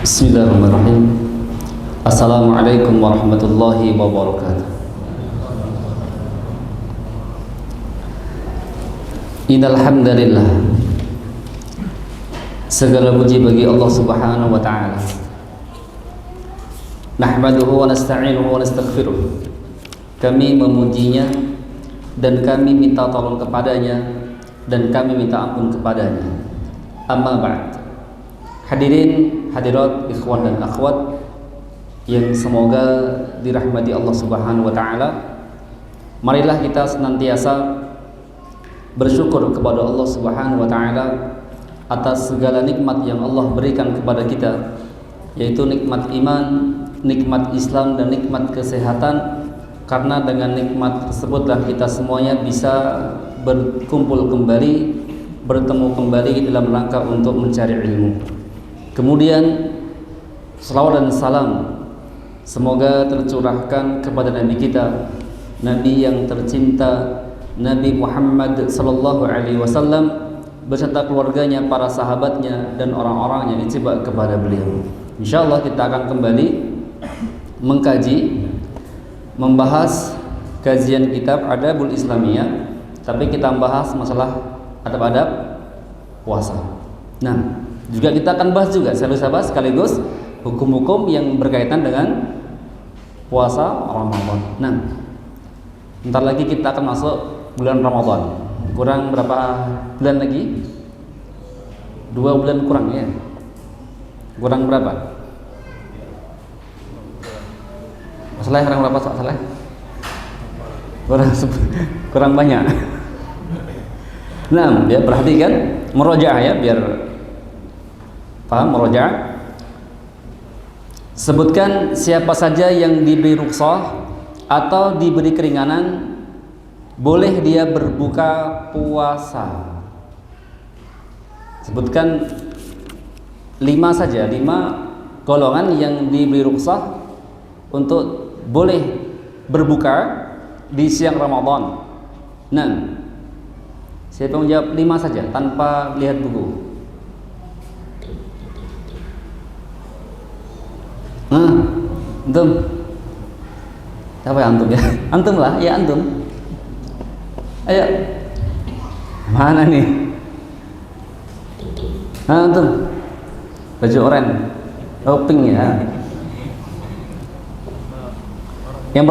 Bismillahirrahmanirrahim. Assalamualaikum warahmatullahi wabarakatuh. Innal hamdalillah, segala puji bagi Allah Subhanahu wa taala. Nahmaduhu wa nasta'inuhu wa nastaghfiruh. Kami memujinya dan kami minta tolong kepadanya dan kami minta ampun kepadanya. Amma ba'd. Hadirin hadirat ikhwan dan akhwat yang semoga dirahmati Allah Subhanahu wa taala. Marilah kita senantiasa bersyukur kepada Allah Subhanahu wa taala atas segala nikmat yang Allah berikan kepada kita, yaitu nikmat iman, nikmat Islam dan nikmat kesehatan. Karena dengan nikmat tersebutlah kita semuanya bisa berkumpul kembali, bertemu kembali dalam rangka untuk mencari ilmu. Kemudian salawat dan salam semoga tercurahkan kepada Nabi kita, Nabi yang tercinta, Nabi Muhammad sallallahu alaihi wasallam beserta keluarganya, para sahabatnya dan orang-orang yang ijaba kepada beliau. Insyaallah kita akan kembali mengkaji, membahas kajian kitab Adabul Islamiyah, tapi kita membahas masalah adab-adab puasa. Nah, juga kita akan bahas juga sekaligus hukum-hukum yang berkaitan dengan puasa Ramadan. Nah, bentar lagi kita akan masuk bulan Ramadan. Kurang berapa bulan lagi? 2 bulan kurang ya. Kurang berapa? Masalah kurang berapa salah? Kurang banyak. Nah, ya perhatikan murojaah ya biar paham murojaah. Sebutkan siapa saja yang diberi rukhsah atau diberi keringanan boleh dia berbuka puasa. Sebutkan 5 saja, 5 golongan yang diberi rukhsah untuk boleh berbuka di siang Ramadan. Nah, siapa yang menjawab 5 saja tanpa lihat buku? Antum. Siapa yang antum ya? Antum lah, ya antum. Ayo. Mana nih? Antum. Baju oranye. Oh, pink ya. Yang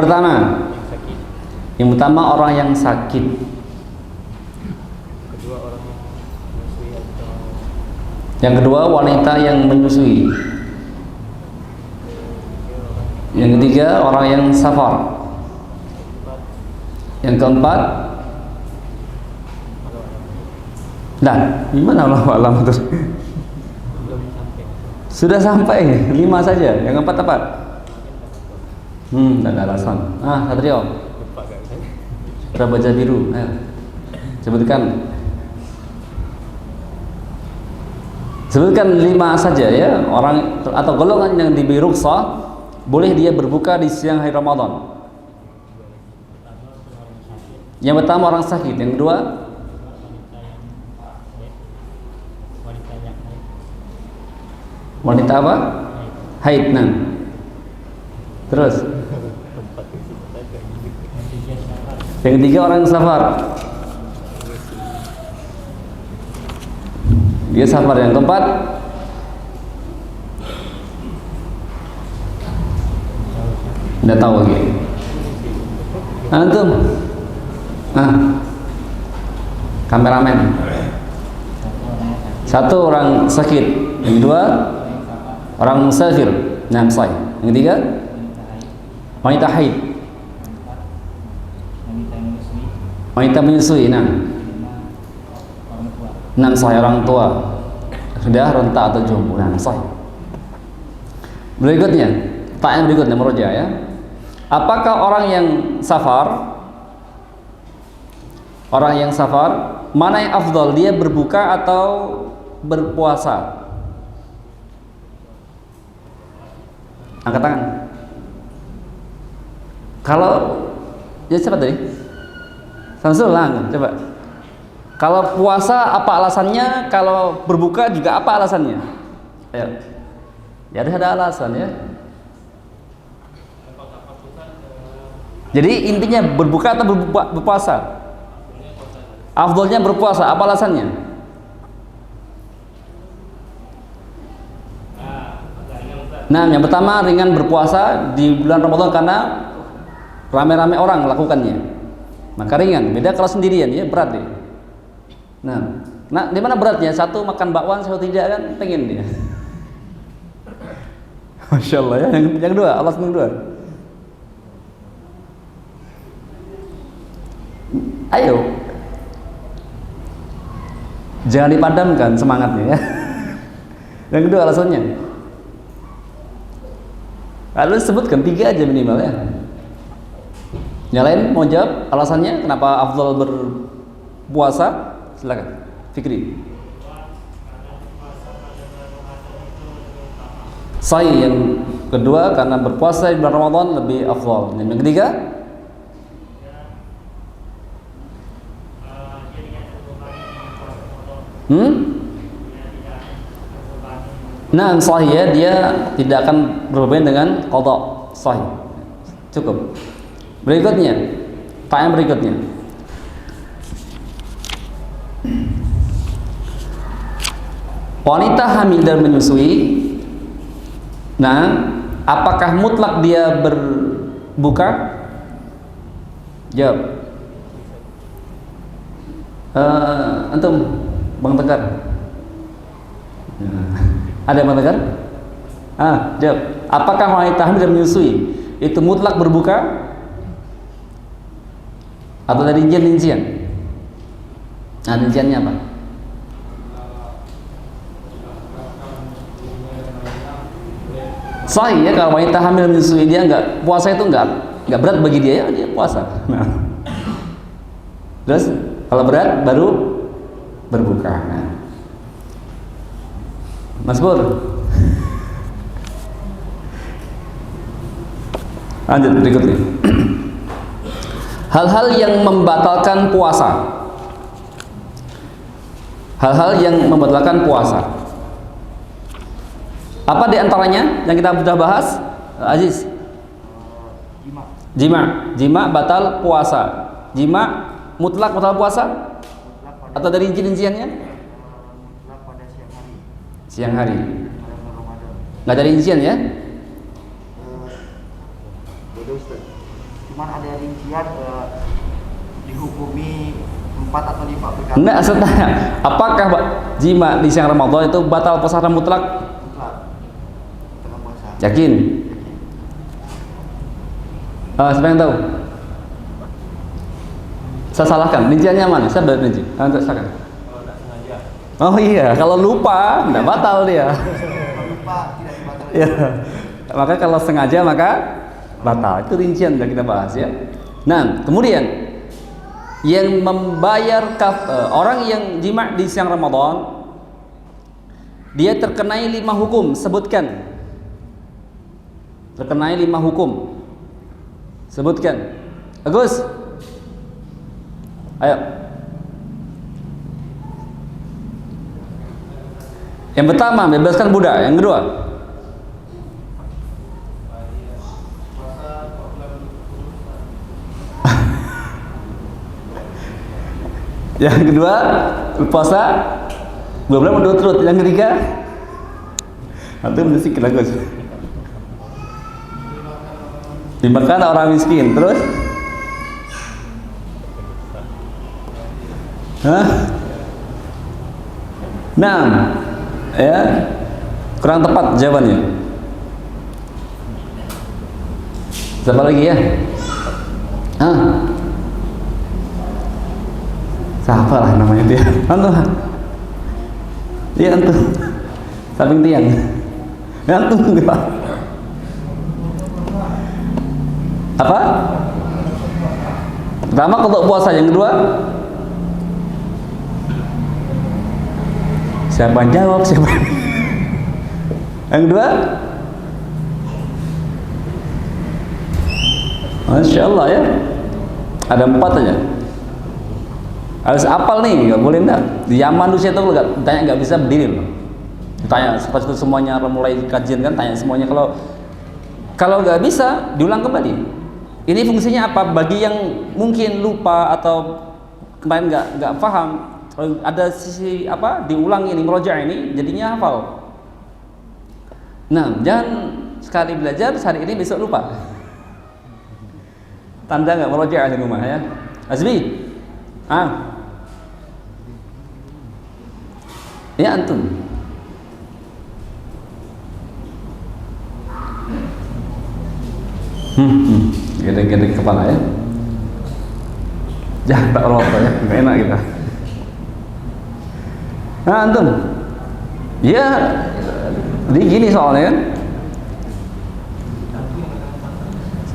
pertama orang yang sakit. Yang kedua wanita yang menyusui. Yang ketiga orang yang safar. Yang keempat, nah, gimana Allah alam terus? Sudah sampai 5 saja. Yang keempat apa? Tak ada alasan. Satrio. Rabaja biru. Ayo. Sebutkan 5 saja ya, orang atau golongan yang diberi rukhsah boleh dia berbuka di siang hari Ramadan. Yang pertama orang sakit, yang kedua wanita apa? Haid. Nah, terus yang ketiga orang safar. Dia safar. Yang keempat tidak tahu lagi. Antum? Kameramen. 1 orang sakit, yang 2 orang musafir. Nah, sahih. Yang 3 wanita haid. Wanita menyusui. Nah, sahih. Orang tua sudah renta atau jompo. Nah, sahih. Berikutnya, pertanyaan berikutnya murojaah ya. Apakah orang yang safar mana yang afdal, dia berbuka atau berpuasa? Angkat tangan. Kalau ya siapa tadi? Samsul lah, coba. Kalau puasa apa alasannya? Kalau berbuka juga apa alasannya? Ayo. Ya ada alasan ya. Jadi intinya berbuka atau berpuasa? Afdolnya berpuasa. Apa alasannya? Nah, yang pertama ringan berpuasa di bulan Ramadan karena rame-rame orang melakukannya. Maka ringan. Beda kalau sendirian ya berat deh. Nah, di mana beratnya? Satu makan bakwan, satu tidak kan pengen dia. Masya Allah ya. Yang kedua, alasan kedua. Ayo, jangan dipadamkan semangatnya ya. Yang kedua alasannya. Lalu sebutkan 3 aja minimal ya. Yang lain mau jawab alasannya kenapa afdal berpuasa? Silakan, Fikri. Saya yang kedua karena berpuasa di bulan Ramadan lebih afdal. Yang ketiga, nah sahih ya, dia tidak akan berbeda dengan qada. Sahih, cukup. Berikutnya, yang berikutnya, wanita hamil dan menyusui. Nah, apakah mutlak dia berbuka? Jawab. Antum, Bang Tegar. Ada Bang Tegar? Jawab. Apakah wanita hamil dan menyusui itu mutlak berbuka? Atau dari rincian? Nah, rinciannya apa? Sahih ya, kalau wanita hamil menyusui dia enggak puasa itu enggak berat bagi dia ya, dia puasa. Nah. Terus kalau berat baru berbuka. Nah. Mas Pur. Lanjut berikutnya. Hal-hal yang membatalkan puasa. Hal-hal yang membatalkan puasa. Apa di antaranya yang kita sudah bahas, Aziz? Jima batal puasa. Jima mutlak batal puasa? Atau dari rincian-rinciannya? Mutlak pada siang hari. Nggak ada rincian ya? Beda Ustaz. Cuman ada rincian dihukumi 4 atau 5 perkara. Enggak, sebenarnya apakah jima di siang Ramadan itu batal puasa mutlak? Yakin? Siapa yang tahu? Saya salahkan, rinciannya mana? Saya benar rinci. Untuk silakan. Kalau tidak sengaja. Oh iya, kalau lupa tidak batal dia. Kalau lupa tidak dibatalkan. Ya. Maka kalau sengaja maka batal. Itu rincian yang kita bahas ya. Nah, kemudian yang membayar orang yang jima di siang Ramadan, dia terkenai 5 hukum. Sebutkan. Terkenai 5 hukum. Sebutkan. Agus. Ayo. Yang pertama, bebaskan budak. Yang kedua, yang kedua, puasa 2 bulan berturut-turut. Yang ketiga, nanti mesti kita Gus. Dimakan orang miskin. Terus nah ya, kurang tepat jawabannya. Siapa lagi ya? Siapa lah namanya dia? Antum. Iya antum. Samping tiang. Antum dia. Apa? Pertama kalau puasa, yang kedua siapa yang jawab? Siapa? Yang kedua, Masya Allah ya, ada 4 aja. Harus apal nih, nggak boleh enggak. Di Yaman tuh saya tuh nggak tanya nggak bisa berdiri loh. Tanya seperti itu semuanya, mulai kajian kan tanya semuanya. Kalau nggak bisa diulang kembali. Ini fungsinya apa? Bagi yang mungkin lupa atau kemarin nggak paham, ada sisi apa? Diulang ini, meroja ini, jadinya hafal. Nah, jangan sekali belajar hari ini besok lupa. Tanda nggak meroja di rumah ya. Azmi, ya antum. Gede-gede kepala ya. Jangan tak rokok ya, nggak enak kita. Nah antum, ya, jadi gini soalnya kan.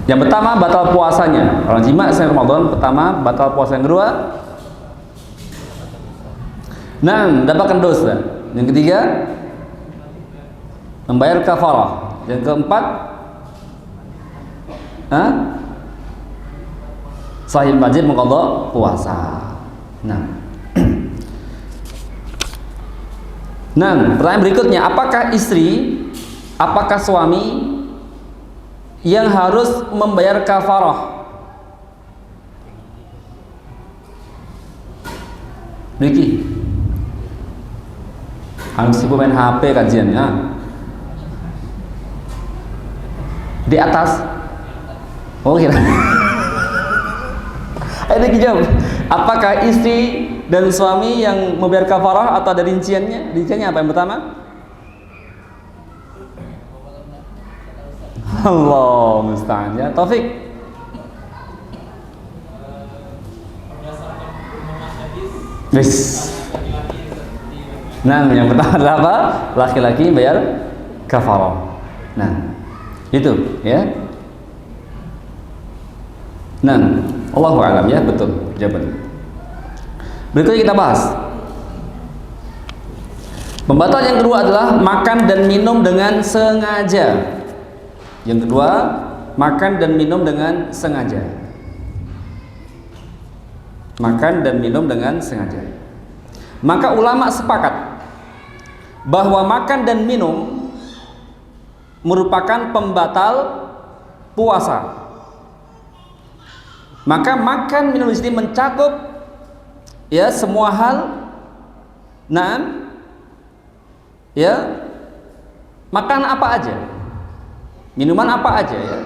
Yang pertama batal puasanya. Orang jima selain Ramadan, pertama batal puasa. Yang kedua, mendapatkan dosa. Yang ketiga, membayar kafarah. Yang keempat, sahih wajib mengqadha puasa. Pertanyaan berikutnya, apakah istri, apakah suami yang harus membayar kafarah? Riki, harus main HP kajiannya di atas. Oh kira. Ayo dijawab. Apakah istri dan suami yang membayar kafarah atau ada rinciannya? Rinciannya apa yang pertama? Allah musta'an ya. Taufik. Yes. Yang pertama adalah apa? Laki-laki bayar kafarah. Itu ya. Allahu a'lam ya, betul jawabannya. Berikutnya kita bahas. Pembatal yang kedua adalah makan dan minum dengan sengaja. Yang kedua, makan dan minum dengan sengaja. Makan dan minum dengan sengaja. Maka ulama sepakat bahwa makan dan minum merupakan pembatal puasa. Maka makan minum di sini mencakup ya semua hal. Ya, makan apa aja, minuman apa aja ya,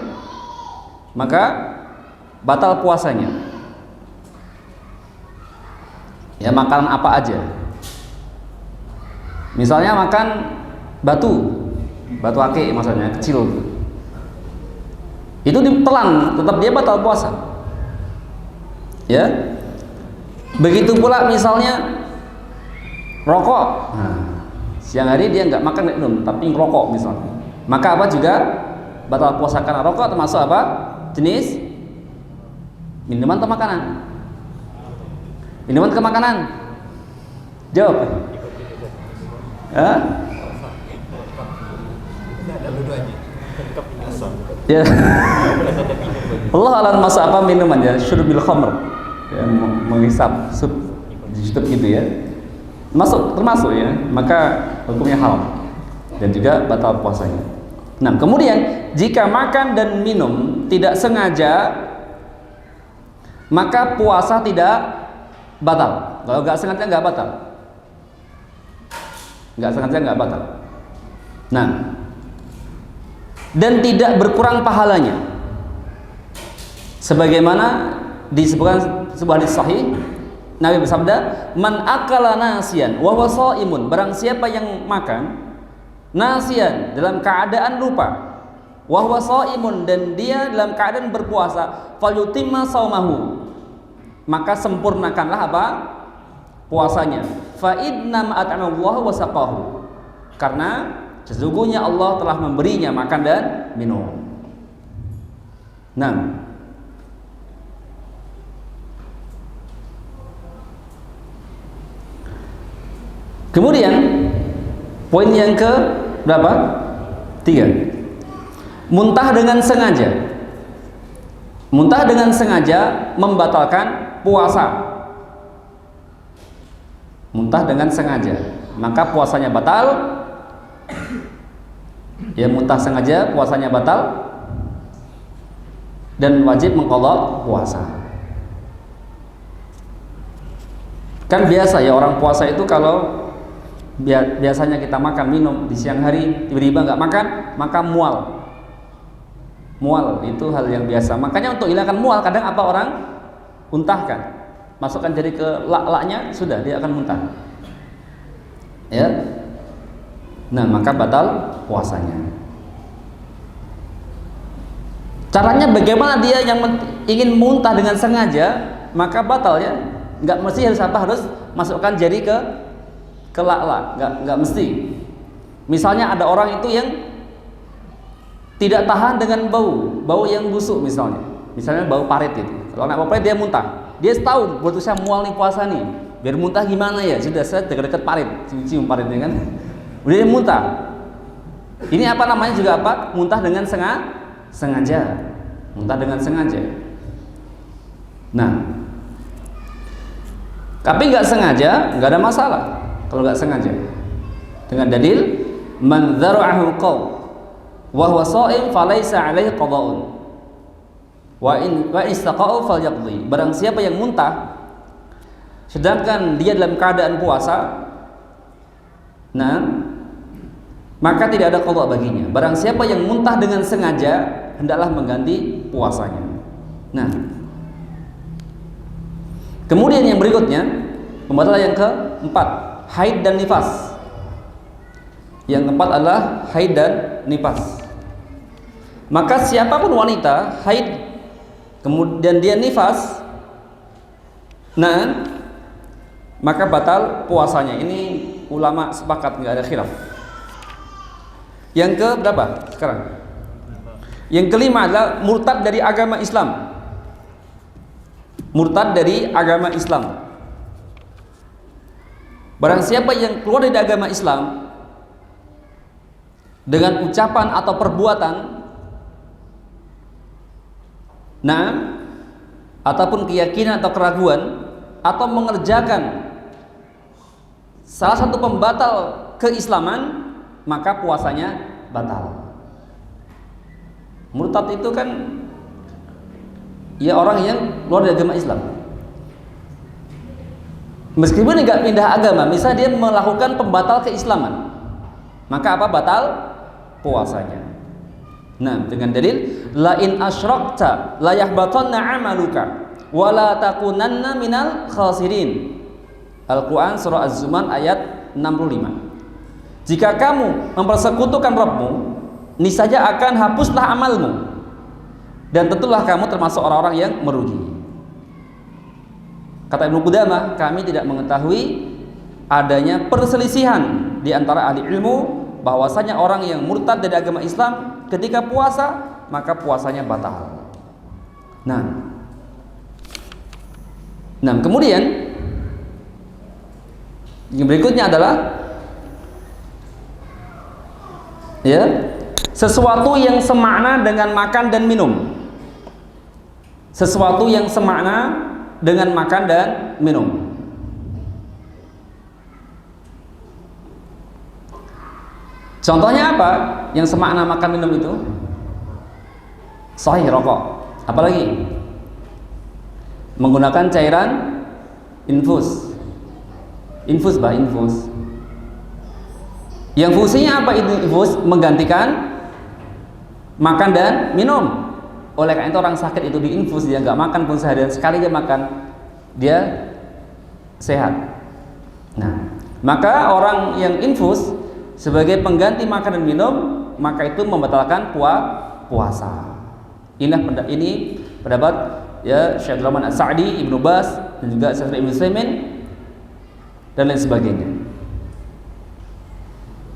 maka batal puasanya. Ya, makanan apa aja. Misalnya makan batu akik maksudnya kecil, itu ditelan, tetap dia batal puasa. Ya, begitu pula misalnya rokok. Siang hari dia nggak makan nggak minum, tapi ngerokok misalnya, maka apa juga batal puasa, karena rokok termasuk apa? Jenis minuman atau makanan? Minuman ke makanan? Jawab. Ya. Allah alam masuk apa minuman ya? Syurbil khamr. Ya, menghisap sup gitu ya. Termasuk ya, maka hukumnya haram dan juga batal puasanya. Kemudian jika makan dan minum tidak sengaja, maka puasa tidak batal. Kalau nggak sengaja nggak batal. Nggak sengaja nggak batal. Dan tidak berkurang pahalanya. Sebagaimana disebutkan sebuah hadis sahih, Nabi bersabda, "Man akala nasiyan wa huwa shaimun." Barang siapa yang makan nasiyan dalam keadaan lupa, wa huwa shaimun, dan dia dalam keadaan berpuasa, falyutimma shaumahu, maka sempurnakanlah apa? Puasanya. Fa idna at'amallahu wa saqahu. Karena sesungguhnya Allah telah memberinya makan dan minum. Kemudian poin yang ke berapa? 3. Muntah dengan sengaja. Muntah dengan sengaja membatalkan puasa. Muntah dengan sengaja, maka puasanya batal Ya, muntah sengaja puasanya batal dan wajib mengqadha puasa. Kan biasa ya orang puasa itu kalau biasanya kita makan minum di siang hari, tiba-tiba nggak makan, maka mual. Mual itu hal yang biasa. Makanya untuk hilangkan mual, kadang apa orang muntahkan, masukkan jari ke lak-laknya, sudah dia akan muntah. Ya. Nah, maka batal puasanya. Caranya bagaimana dia yang ingin muntah dengan sengaja, maka batal ya. Nggak mesti harus apa, harus masukkan jari ke lak-lak, nggak mesti. Misalnya ada orang itu yang tidak tahan dengan bau yang busuk misalnya bau parit itu. Kalau nak bau parit dia muntah, dia tahu buat saya mual nih puasa nih, biar muntah gimana ya, sudah saya dekat-dekat parit, cium paritnya kan, udah dia muntah. Ini apa namanya juga apa? Muntah dengan sengaja, muntah dengan sengaja. Nah, tapi nggak sengaja, nggak ada masalah kalau nggak sengaja. Dengan dalil man dzara'ahu qaw wa huwa sha'im falaysa 'alaihi qada'un wa istaqa'u falyaqdi. Barang siapa yang muntah sedangkan dia dalam keadaan puasa, nah, maka tidak ada qada baginya. Barang siapa yang muntah dengan sengaja, hendaklah mengganti puasanya. Nah, kemudian yang berikutnya, pembatalan yang keempat, haid dan nifas. Yang keempat adalah haid dan nifas. Maka siapapun wanita haid kemudian dia nifas, nah, maka batal puasanya. Ini ulama sepakat, nggak ada khilaf. Yang ke berapa sekarang? Yang kelima adalah murtad dari agama Islam. Murtad dari agama Islam. Barang siapa yang keluar dari agama Islam dengan ucapan atau perbuatan, nah, ataupun keyakinan atau keraguan, atau mengerjakan salah satu pembatal keislaman, maka puasanya batal. Murtad itu kan ya orang yang keluar dari agama Islam, meskipun nggak pindah agama, misalnya dia melakukan pembatal keislaman, maka apa? Batal puasanya. Nah, dengan dalil la in asyrakta la yahbatanna 'amaluka wa la takunanna minal khasirin. Al-Qur'an surah Az-Zumar ayat 65. Jika kamu mempersekutukan Rabbmu, niscaya akan hapuslah amalmu, dan tentulah kamu termasuk orang-orang yang merugi. Kata Ibnu Qudamah, kami tidak mengetahui adanya perselisihan di antara ahli ilmu bahwasanya orang yang murtad dari agama Islam ketika puasa, maka puasanya batal. Nah, kemudian yang berikutnya adalah ya, sesuatu yang semakna dengan makan dan minum. Sesuatu yang semakna dengan makan dan minum. Contohnya apa? Yang semakna makan minum itu? Sahih, rokok. Apalagi? Menggunakan cairan infus. Infus. Yang fungsinya apa itu infus? Menggantikan makan dan minum. Oleh karena itu orang sakit itu diinfus, dia nggak makan pun seharian sekali dia makan, dia sehat. Nah, maka orang yang infus sebagai pengganti makan dan minum, maka itu membatalkan puasa. Ini pendapat ya Syekh Abdul Rahman As-Sa'di, Ibnu Baz, dan juga Syekh Ibnu Utsaimin dan lain sebagainya.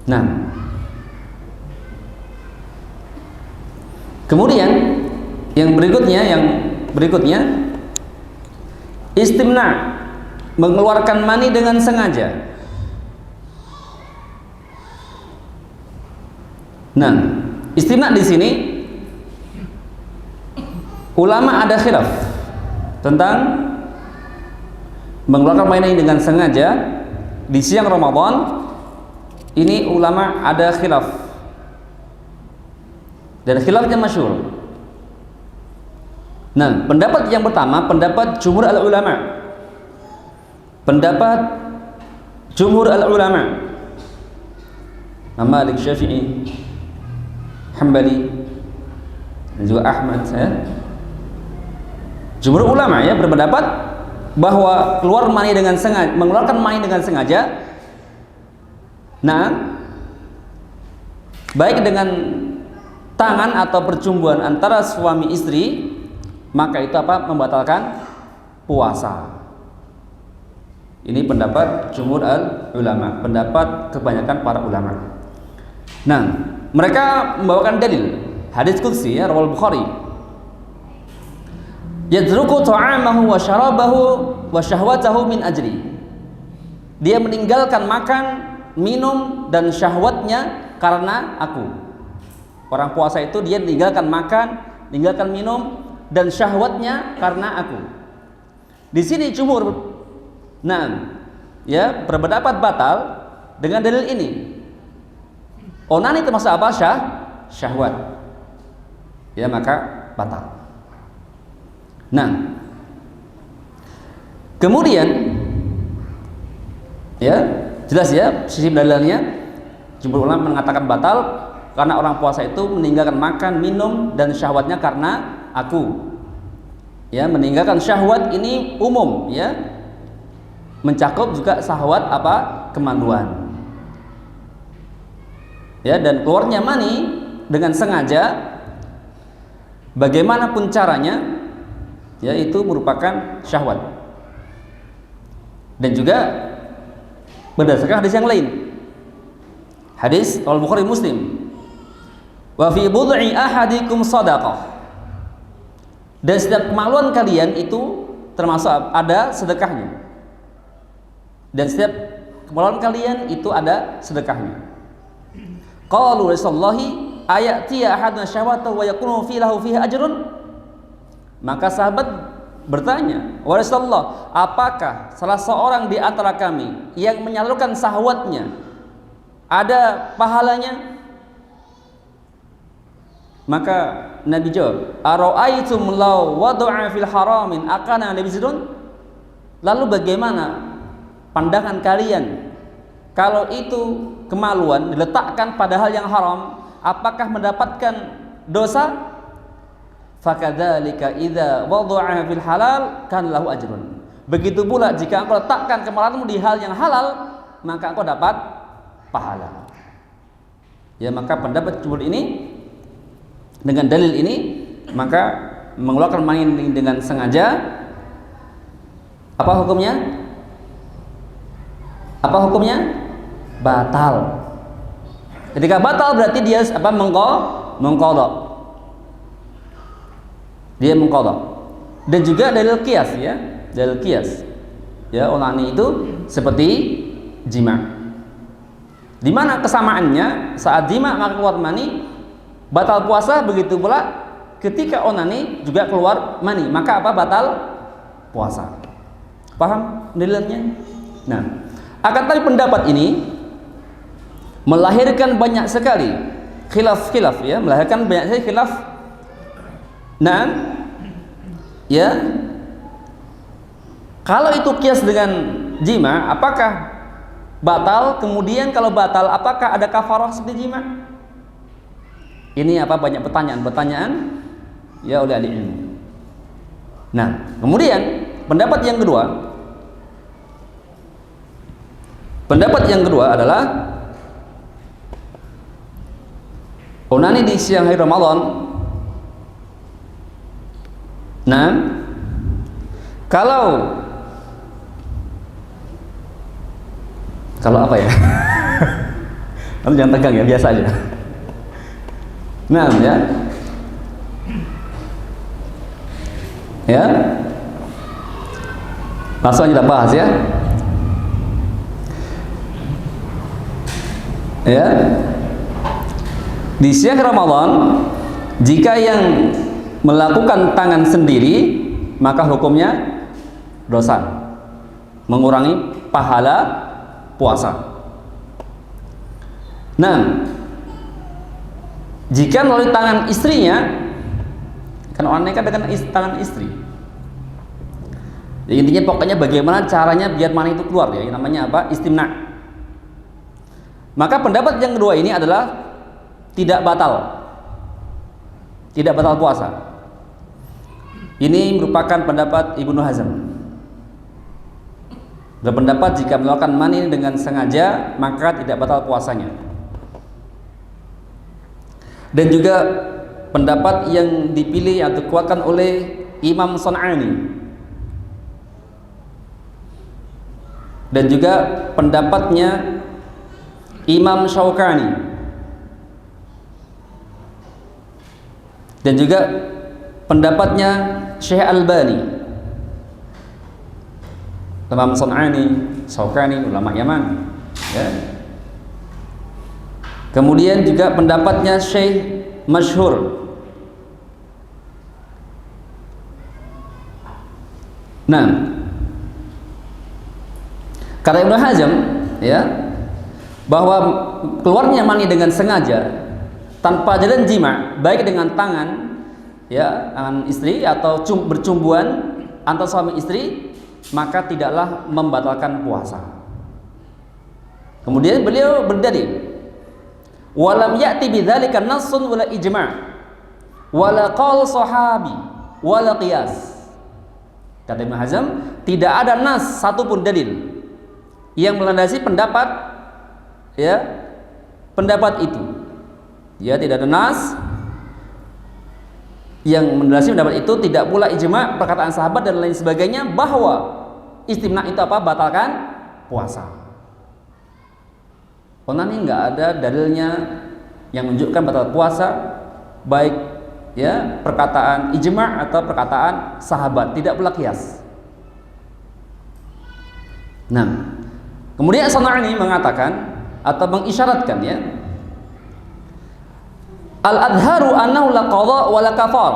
Nah, kemudian yang berikutnya istimna, mengeluarkan mani dengan sengaja. Nah, istimna di sini ulama ada khilaf tentang mengeluarkan mani dengan sengaja di siang Ramadan. Ini ulama ada khilaf. Dan khilafnya masyhur. Nah, pendapat yang pertama, pendapat jumhur al-ulama. Pendapat jumhur al-ulama, Malik, Syafi'i, Hambali, dan juga Ahmad, ya. Jumhur ulama ya berpendapat bahwa keluar mani dengan sengaja, mengeluarkan mani dengan sengaja, nah, baik dengan tangan atau percumbuan antara suami istri, maka itu apa? Membatalkan puasa. Ini pendapat jumhur al-ulama, pendapat kebanyakan para ulama. Nah, mereka membawakan dalil hadis qudsi ya, rawal Bukhari. Yadruku ta'amahu wa syarabahu wa syahwatahu min ajri. Dia meninggalkan makan, minum dan syahwatnya karena aku. Orang puasa itu dia meninggalkan makan, meninggalkan minum dan syahwatnya karena aku. Di sini jumhur, nah, ya berpendapat batal dengan dalil ini. Onani termasuk apa? Syahwat. Ya, maka batal. Nah, kemudian ya jelas ya sisi dalilnya, jumhur ulama mengatakan batal karena orang puasa itu meninggalkan makan, minum dan syahwatnya karena aku. Ya, meninggalkan syahwat ini umum ya, mencakup juga syahwat apa? Kemanduan. Ya, dan keluarnya mani dengan sengaja bagaimanapun caranya, ya itu merupakan syahwat. Dan juga berdasarkan hadis yang lain, hadis Al-Bukhari Muslim, wa fi bud'i ahadikum shadaqah, dan setiap kemaluan kalian itu termasuk ada sedekahnya, dan setiap kemaluan kalian itu ada sedekahnya. Qalu Rasulullahi ayati ahadun syahwatahu wa yakunu fi lahu fihi ajrun. Maka sahabat bertanya, "Wahai Rasulullah, apakah salah seorang di antara kami yang menyalurkan syahwatnya ada pahalanya?" Maka Nabi jawab, "Ara'aitum law wada'a fil haramin akana labizrun?" Lalu bagaimana pandangan kalian kalau itu kemaluan diletakkan pada hal yang haram, apakah mendapatkan dosa? Fakadzalika idza wada'a fil halal kan lahu ajrun. Begitu pula jika engkau letakkan kemaluanmu di hal yang halal, maka engkau dapat pahala. Ya, maka pendapat jumhur ini dengan dalil ini, maka mengeluarkan mani dengan sengaja apa hukumnya? Apa hukumnya? Batal. Ketika batal berarti dia apa? Mengqadha. Dia mengqadha. Dan juga dalil qiyas ya, dalil qiyas. Ya, onani itu seperti jima. Di mana kesamaannya? Saat jima maka keluar mani, batal puasa, begitu pula ketika onani juga keluar mani, maka apa? Batal puasa. Paham dalilnya? Nah, akan tadi pendapat ini melahirkan banyak sekali khilaf ya, melahirkan banyak sekali khilaf. Nah, ya, kalau itu qiyas dengan jima, apakah batal? Kemudian kalau batal, apakah ada kafarah seperti jima? Ini apa? Banyak pertanyaan ya oleh ahli ilmu. Nah, kemudian pendapat yang kedua adalah onani di siang hari Ramadan. Nah, kalau apa ya? Kamu jangan tegang ya, biasa aja. Nah, ya, langsung kita bahas ya. Ya, di siang Ramadan, jika yang melakukan tangan sendiri, maka hukumnya dosa, mengurangi pahala puasa. Nah, Jika melalui tangan istrinya, kan orang nikah dengan tangan istri. Jadi intinya pokoknya bagaimana caranya biar mani itu keluar ya, yang namanya apa? Istimna. Maka pendapat yang kedua ini adalah tidak batal. Tidak batal puasa. Ini merupakan pendapat Ibnu Hazm. Berpendapat jika mengeluarkan mani dengan sengaja maka tidak batal puasanya. Dan juga pendapat yang dipilih atau dikuatkan oleh Imam San'ani. Dan juga pendapatnya Imam Syaukani. Dan juga pendapatnya Syekh Albani. Imam San'ani, Syaukani, ulama Yaman, ya. Kemudian juga pendapatnya Syekh Masyhur. Nah, kata Ibnu Hazm ya, bahwa keluarnya mani dengan sengaja tanpa jalan jima, baik dengan tangan ya, tangan istri atau bercumbuan antara suami istri, maka tidaklah membatalkan puasa. Kemudian beliau berdalil, walam ya'ti bidzalika nassun wala ijma' wala qaul sahabi wala qiyas. Kata Ibnu Hazm, tidak ada nas satupun dalil yang melandasi pendapat ya, pendapat itu. Ya, tidak ada nas yang melandasi pendapat itu, tidak pula ijma', perkataan sahabat dan lain sebagainya bahwa istimna itu apa? Batalkan puasa. Ini nggak ada dalilnya yang menunjukkan batal puasa, baik ya perkataan ijma' atau perkataan sahabat, tidak pula qiyas. Nah, kemudian San'ani mengatakan atau mengisyaratkan ya, al-adharu annahu la qadha wa la kafar.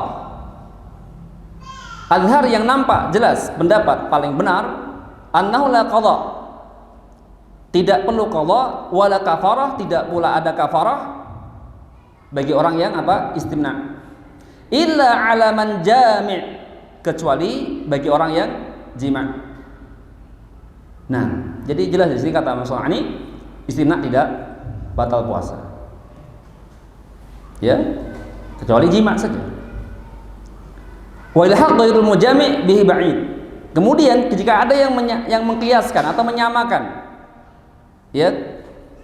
Adhar yang nampak jelas pendapat paling benar, annahu la qadha, tidak perlu qadha, wala kafarah, tidak pula ada kafarah bagi orang yang apa? Istimna. Illa ala man jami', kecuali bagi orang yang jima'. Nah, jadi jelas di sini kata Mas San'ani, istimna tidak batal puasa. Ya, kecuali jima' saja. Wa ilhaq ghairul mujami' bihi ba'id. Kemudian jika ada yang mengkiaskan atau menyamakan ya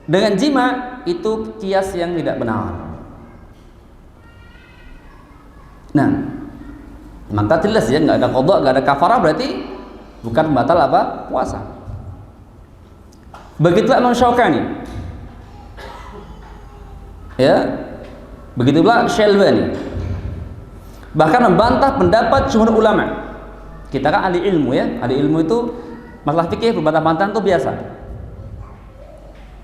dengan jima, itu kias yang tidak benar. Nah, maka jelas ya, nggak ada qadha, nggak ada kafarah, berarti bukan batal apa? Puasa. Begitulah Imam Syaukani. Ya. Begitulah Syekh Albani. Bahkan membantah pendapat jumhur ulama. Kita kan ahli ilmu ya, ahli ilmu itu masalah fikih berbantah-bantahan itu biasa.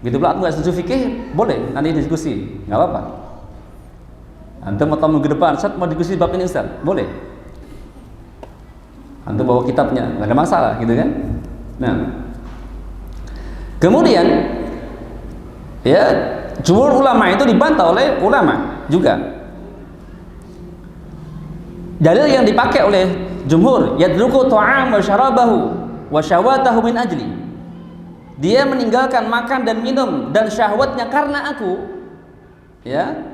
Gitu pula aku nggak setuju fikih, boleh nanti diskusi, nggak apa-apa. Antum atau minggu depan, Ustaz mau diskusi bab ini Ustaz, boleh. Antum bawa kitabnya, nggak ada masalah, gitu kan? Nah, kemudian ya jumhur ulama itu dibantah oleh ulama juga. Dalil yang dipakai oleh jumhur, yadruku ta'am wa syarabahu wa syahwatahu min ajli. Dia meninggalkan makan dan minum dan syahwatnya karena aku. Ya.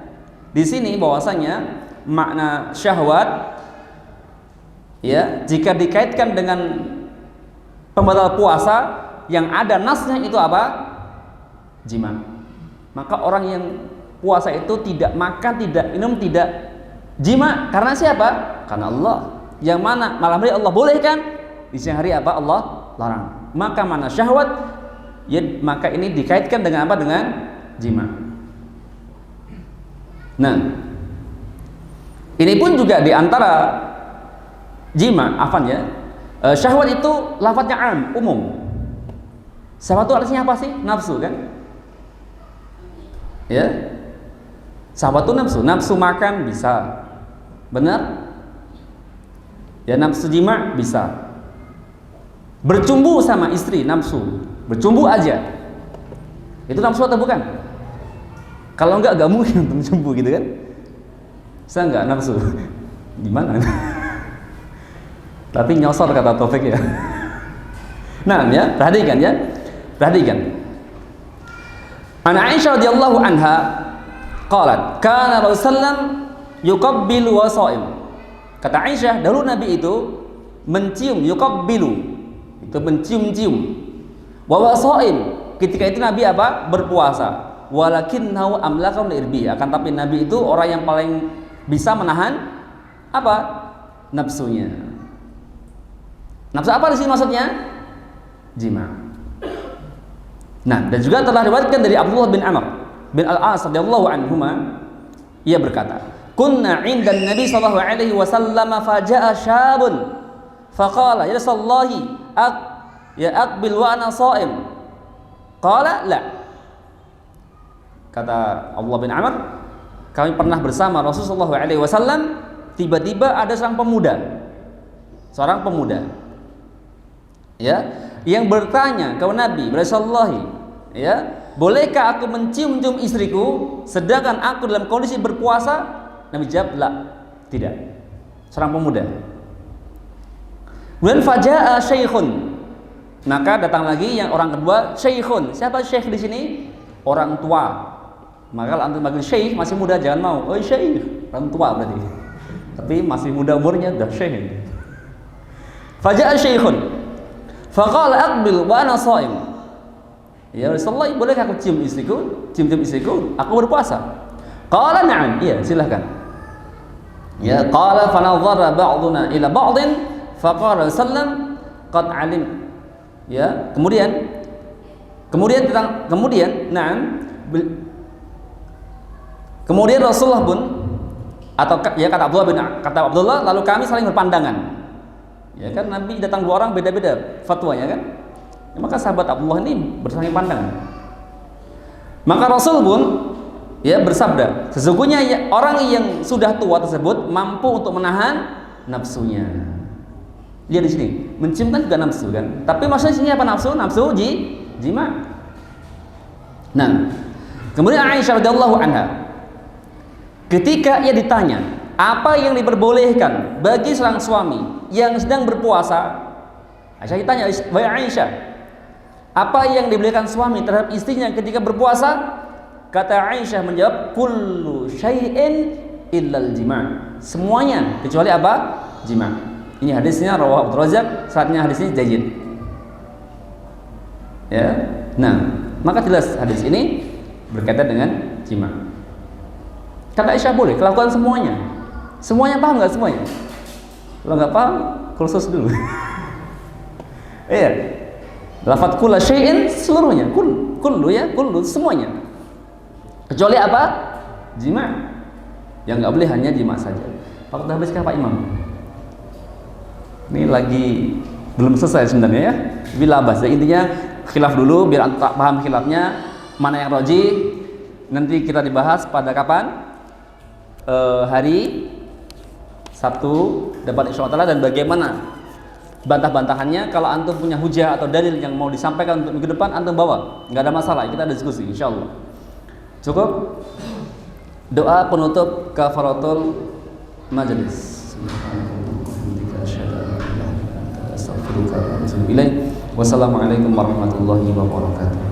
Di sini bahwasanya makna syahwat ya, jika dikaitkan dengan pembatal puasa yang ada nasnya itu apa? Jima. Maka orang yang puasa itu tidak makan, tidak minum, tidak jima karena siapa? Karena Allah. Yang mana malam hari Allah bolehkan, di siang hari apa? Allah larang. Maka mana syahwat ya, maka ini dikaitkan dengan apa? Dengan jima. Nah, ini pun juga diantara jima, afan ya. Syahwat itu lafadznya am, umum. Syahwat itu artinya apa sih? Nafsu kan? Ya. Syahwat itu nafsu, nafsu makan bisa. Benar? Ya, nafsu jima bisa. Bercumbu sama istri, nafsu. Bercumbu aja. Itu nafsu atau bukan? Kalau enggak mungkin untuk mencumbu gitu kan. Saya enggak nafsu. Gimana? Tapi nyosor kata Taufik ya. Nah ya, perhatikan ya. Perhatikan. An Aisyah radhiyallahu anha qalat, kana Rasulullah yuqabbilu wa sha'im. Kata Aisyah, dahulu Nabi itu mencium, yuqabbilu, itu mencium-cium. Wa sha'im, ketika itu Nabi apa? Berpuasa. Walakinnahu amlakam liirbi, akan tapi Nabi itu orang yang paling bisa menahan apa? Nafsunya. Nafsu apa di sini maksudnya? Jima. Nah, dan juga telah diriwayatkan dari Abdullah bin Amr bin Al-As radhiyallahu anhuma, ia berkata, "Kunna 'indan Nabi sallallahu alaihi wasallam faja'a syabun faqala ya Rasulullahi aqbil wa ana sha'im." Qala la. Kata Abdullah bin Amr, kami pernah bersama Rasulullah sallallahu alaihi wasallam, tiba-tiba ada seorang pemuda ya, yang bertanya kepada Nabi Rasulullah, ya, bolehkah aku mencium-cium istriku sedangkan aku dalam kondisi berpuasa? Nabi jawab, la, tidak. Seorang pemuda. Kemudian faja'a syaikhun, maka datang lagi yang orang kedua, syaikhun. Siapa syekh di sini? Orang tua. Maka kalau antum panggil syekh masih muda jangan mau, oh syekh, orang tua berarti. Tapi masih muda umurnya udah syekh. Faja'a syaikhun faqala aqbil wa ana sha'im. Ya Rasulullah, bolehkah aku cium istriku? Cium-cium istriku, aku berpuasa. Qala na'am, iya silakan. Ya, qala fa nadhara ba'duna ila ba'din faqala sallam qad alim. Ya, kemudian na'am, kemudian Rasulullah pun, atau ya kata Abdullah, lalu kami saling berpandangan. Ya kan, Nabi datang dua orang beda-beda fatwanya kan. Ya, maka sahabat Abdullah ini bersaling pandangan. Maka Rasul pun ya bersabda, sesungguhnya orang yang sudah tua tersebut mampu untuk menahan nafsunya. Lihat di sini, mencium kan juga nafsu kan. Tapi maksudnya sini apa nafsu? Nafsu jima. Nah, kemudian Aisyah radhiyallahu anha, ketika ia ditanya apa yang diperbolehkan bagi seorang suami yang sedang berpuasa, Aisyah ditanya, wahai Aisyah, apa yang dibolehkan suami terhadap istrinya ketika berpuasa? Kata Aisyah menjawab, kullu syai'in illal jima', semuanya kecuali apa? Jima'. Ini hadisnya rawahu Abdul Razak, saatnya hadisnya jayyid. Ya, nah, maka jelas hadis ini berkaitan dengan jima'. Kata Aisyah boleh lakukan semuanya. Semuanya paham nggak semuanya? Kalau nggak paham, kursus dulu. Iya. Lafaz kullu syai'in seluruhnya, kullu ya, kullu semuanya. Kecuali apa? Jima'. Yang nggak boleh hanya jima' saja. Waktu habiskan Pak Imam. Ini lagi belum selesai sebenarnya ya. Bila bahas, intinya khilaf dulu biar antum paham khilafnya, mana yang roji. Nanti kita dibahas pada kapan? Hari Sabtu depan insyaallah, dan bagaimana bantah-bantahannya. Kalau antum punya hujah atau dalil yang mau disampaikan untuk minggu depan, antum bawa, nggak ada masalah, kita diskusi insyaallah. Cukup doa penutup kafaratul majelis. Wassalamualaikum warahmatullahi wabarakatuh.